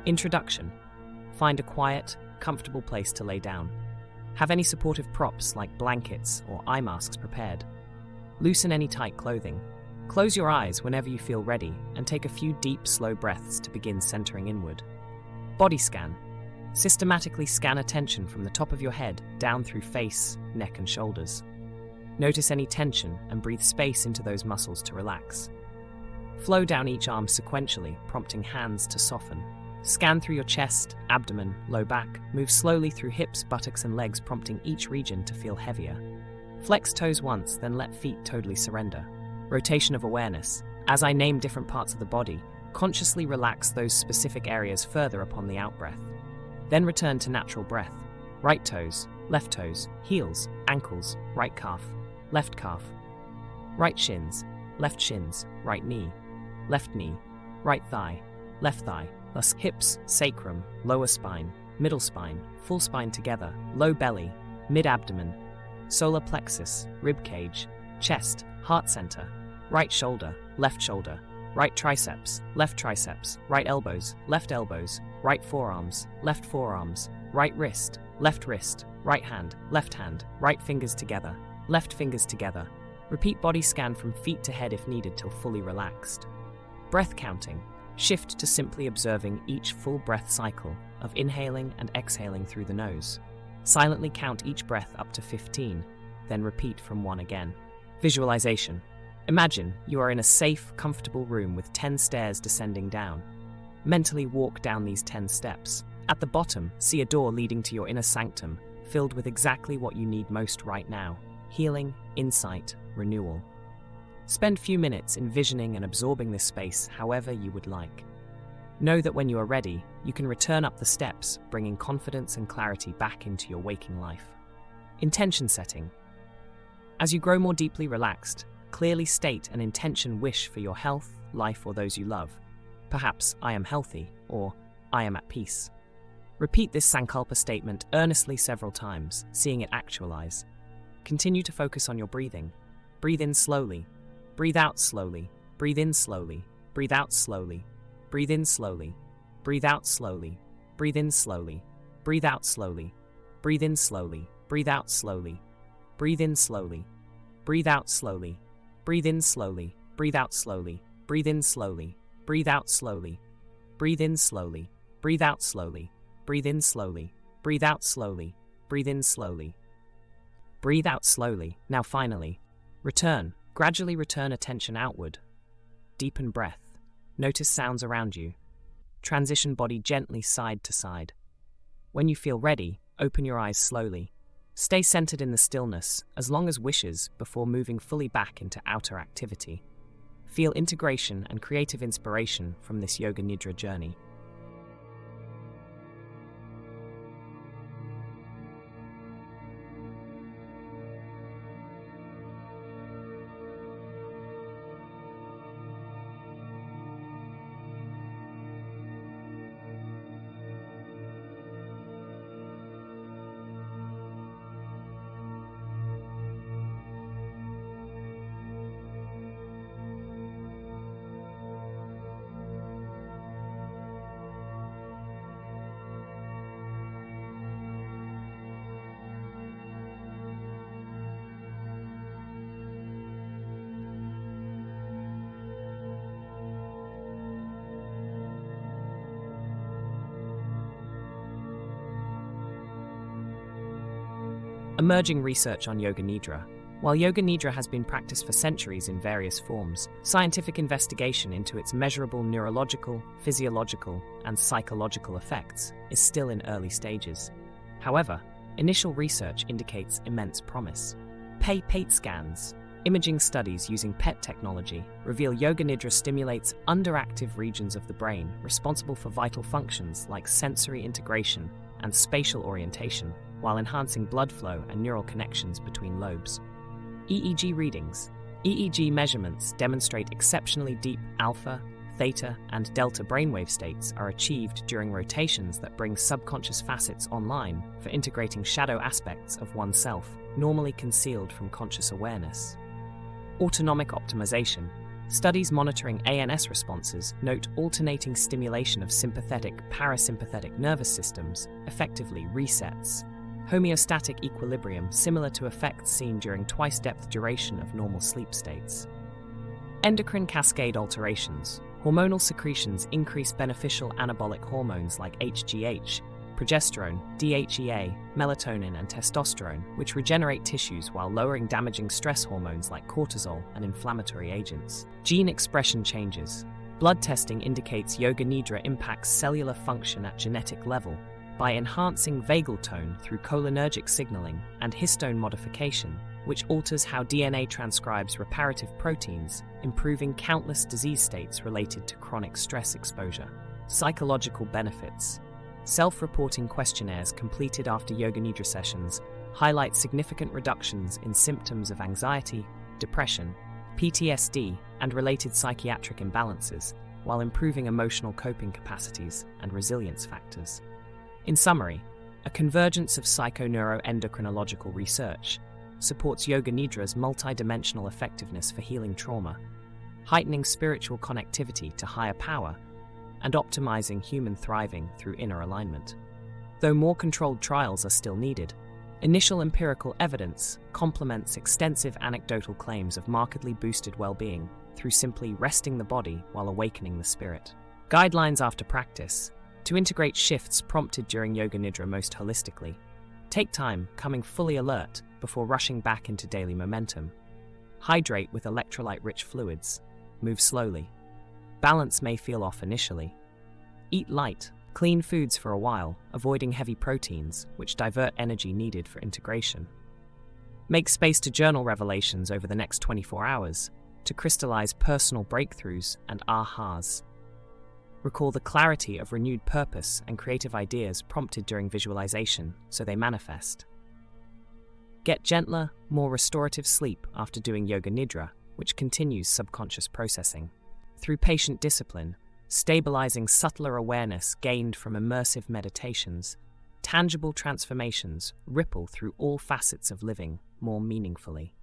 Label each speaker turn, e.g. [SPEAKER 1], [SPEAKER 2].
[SPEAKER 1] Introduction. Find a quiet, comfortable place to lay down. Have any supportive props like blankets or eye masks prepared. Loosen any tight clothing. Close your eyes whenever you feel ready and take a few deep, slow breaths to begin centering inward. Body scan. Systematically scan attention from the top of your head down through face, neck, and shoulders. Notice any tension and breathe space into those muscles to relax. Flow down each arm sequentially, prompting hands to soften. Scan through your chest, abdomen, low back. Move slowly through hips, buttocks, and legs, prompting each region to feel heavier. Flex toes once, then let feet totally surrender. Rotation of awareness. As I name different parts of the body, consciously relax those specific areas further upon the out-breath. Then return to natural breath. Right toes, left toes, heels, ankles, right calf, left calf, right shins, right knee, right thigh, left thigh, thus hips, sacrum, lower spine, middle spine, full spine together, low belly, mid-abdomen, solar plexus, rib cage, chest, heart center, right shoulder, right triceps, right elbows, right forearms, right wrist, right hand, right fingers together, left fingers together. Repeat body scan from feet to head if needed till fully relaxed. Breath counting. Shift to simply observing each full breath cycle of inhaling and exhaling through the nose. Silently count each breath up to 15, then repeat from 1 again. Visualization. Imagine you are in a safe, comfortable room with 10 stairs descending down. Mentally walk down these 10 steps. At the bottom, see a door leading to your inner sanctum, filled with exactly what you need most right now: healing, insight, renewal. Spend few minutes envisioning and absorbing this space however you would like. Know that when you are ready, you can return up the steps, bringing confidence and clarity back into your waking life. Intention setting. As you grow more deeply relaxed, clearly state an intention wish for your health, life, or those you love. Perhaps, I am healthy, or I am at peace. Repeat this Sankalpa statement earnestly several times, seeing it actualize. Continue to focus on your breathing. Breathe in slowly. Breathe out slowly. Breathe in slowly. Breathe out slowly. Breathe in slowly. Breathe out slowly. Breathe in slowly. Breathe out slowly. Breathe in slowly. Breathe out slowly. Breathe in slowly. Breathe out slowly. Breathe in slowly. Breathe out slowly. Breathe in slowly. Breathe out slowly. Breathe in slowly. Breathe out slowly. Breathe in slowly. Breathe out slowly. Breathe in slowly. Breathe out slowly. Now finally, return. Gradually return attention outward. Deepen breath. Notice sounds around you. Transition body gently side to side. When you feel ready, open your eyes slowly. Stay centered in the stillness, as long as wishes, before moving fully back into outer activity. Feel integration and creative inspiration from this Yoga Nidra journey. Emerging research on Yoga Nidra. While Yoga Nidra has been practiced for centuries in various forms, scientific investigation into its measurable neurological, physiological, and psychological effects is still in early stages. However, initial research indicates immense promise. PET scans, imaging studies using PET technology, reveal Yoga Nidra stimulates underactive regions of the brain responsible for vital functions like sensory integration and spatial orientation, while enhancing blood flow and neural connections between lobes. EEG readings. EEG measurements demonstrate exceptionally deep alpha, theta, and delta brainwave states are achieved during rotations that bring subconscious facets online for integrating shadow aspects of oneself, normally concealed from conscious awareness. Autonomic optimization. Studies monitoring ANS responses note alternating stimulation of sympathetic-parasympathetic nervous systems effectively resets homeostatic equilibrium, similar to effects seen during twice-depth duration of normal sleep states. Endocrine cascade alterations. Hormonal secretions increase beneficial anabolic hormones like HGH, progesterone, DHEA, melatonin, and testosterone, which regenerate tissues while lowering damaging stress hormones like cortisol and inflammatory agents. Gene expression changes. Blood testing indicates Yoga Nidra impacts cellular function at genetic level by enhancing vagal tone through cholinergic signaling and histone modification, which alters how DNA transcribes reparative proteins, improving countless disease states related to chronic stress exposure. Psychological benefits. Self-reporting questionnaires completed after Yoga Nidra sessions highlight significant reductions in symptoms of anxiety, depression, PTSD, and related psychiatric imbalances, while improving emotional coping capacities and resilience factors. In summary, a convergence of psychoneuroendocrinological research supports Yoga Nidra's multidimensional effectiveness for healing trauma, heightening spiritual connectivity to higher power, and optimizing human thriving through inner alignment. Though more controlled trials are still needed, initial empirical evidence complements extensive anecdotal claims of markedly boosted well-being through simply resting the body while awakening the spirit. Guidelines after practice. To integrate shifts prompted during Yoga Nidra most holistically, take time coming fully alert before rushing back into daily momentum. Hydrate with electrolyte-rich fluids. Move slowly. Balance may feel off initially. Eat light, clean foods for a while, avoiding heavy proteins, which divert energy needed for integration. Make space to journal revelations over the next 24 hours to crystallize personal breakthroughs and ahas. Recall the clarity of renewed purpose and creative ideas prompted during visualization so they manifest. Get gentler, more restorative sleep after doing Yoga Nidra, which continues subconscious processing. Through patient discipline, stabilizing subtler awareness gained from immersive meditations, tangible transformations ripple through all facets of living more meaningfully.